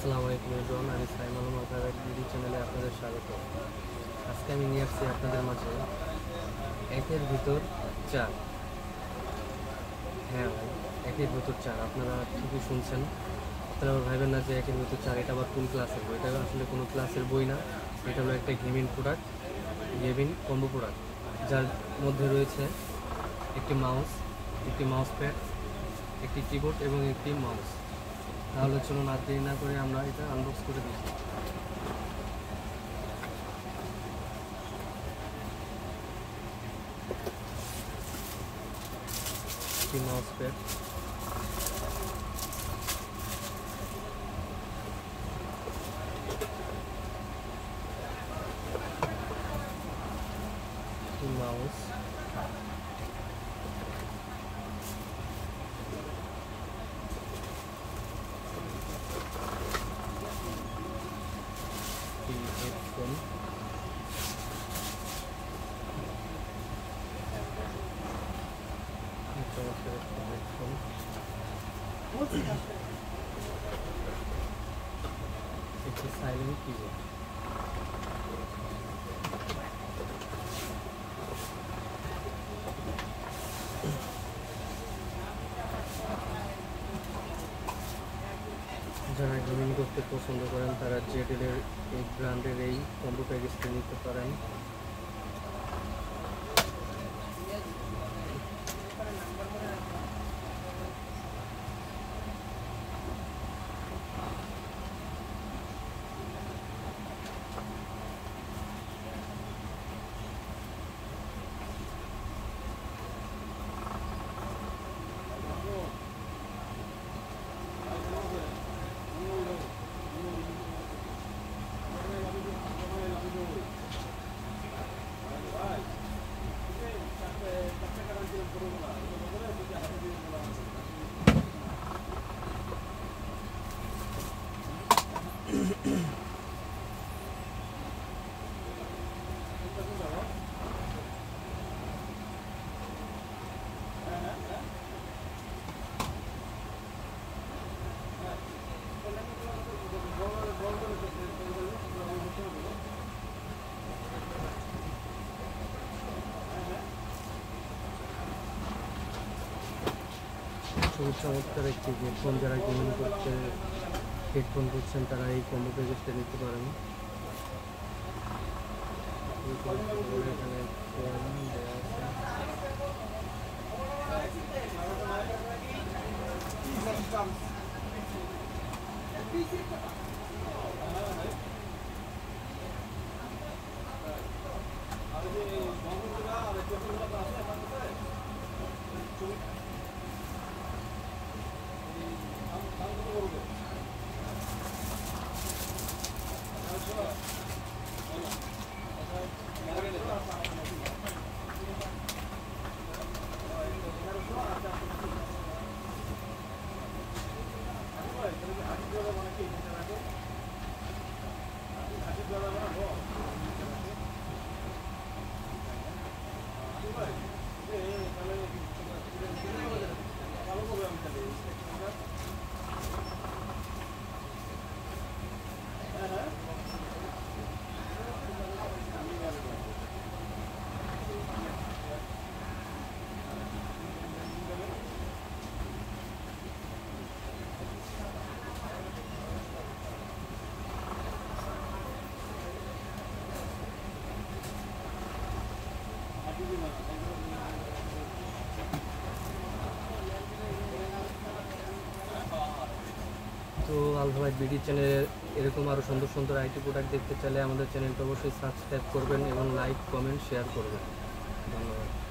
আসসালামু আলাইকুম এভরিওয়ান, আমি সাইম আলম আপনার বিডি চ্যানেলে আপনাদের স্বাগত। আজকে আমি নিয়ে আসছি আপনাদের মাঝে একের ভিতর চার। হ্যাঁ ভাই, একের ভিতর চার, আপনারা ঠিকই শুনছেন। আপনারা আবার ভাবেন না যে একের ভিতর চার এটা আবার কোন ক্লাসের বই। এটা আসলে কোনো ক্লাসের বই না, এটা হলো একটা gaming product, gaming combo product, যার মধ্যে রয়েছে একটি মাউস প্যাড, একটি কিবোর্ড এবং একটি মাউস। তাহলে চলুন আর দেরি না করে আমরা এটা আনবক্স করে দেখি। একটি মাউস প্যাড, একটি মাউস, একটি হেডফোন, একটি সাইলেন্ট কিবোর্ড। যারা গেমিং করতে পছন্দ করেন তারা জেডেলের এই ব্র্যান্ডের এই কম্বো প্যাকেজটি নিতে পারেন। খুবই চমৎকার একটি হেডফোন, যারা গেমিং করতে হেডফোন করছেন তারা এই কম্বো প্যাকেজটা নিতে পারেন। এখানে ফোন দেওয়া তো আলফাবাইট বিডি চ্যানেলে এরকম আরও সুন্দর সুন্দর আইটি প্রোডাক্ট দেখতে চাইলে আমাদের চ্যানেলটা অবশ্যই সাবস্ক্রাইব করবেন এবং লাইক, কমেন্ট, শেয়ার করবেন। ধন্যবাদ।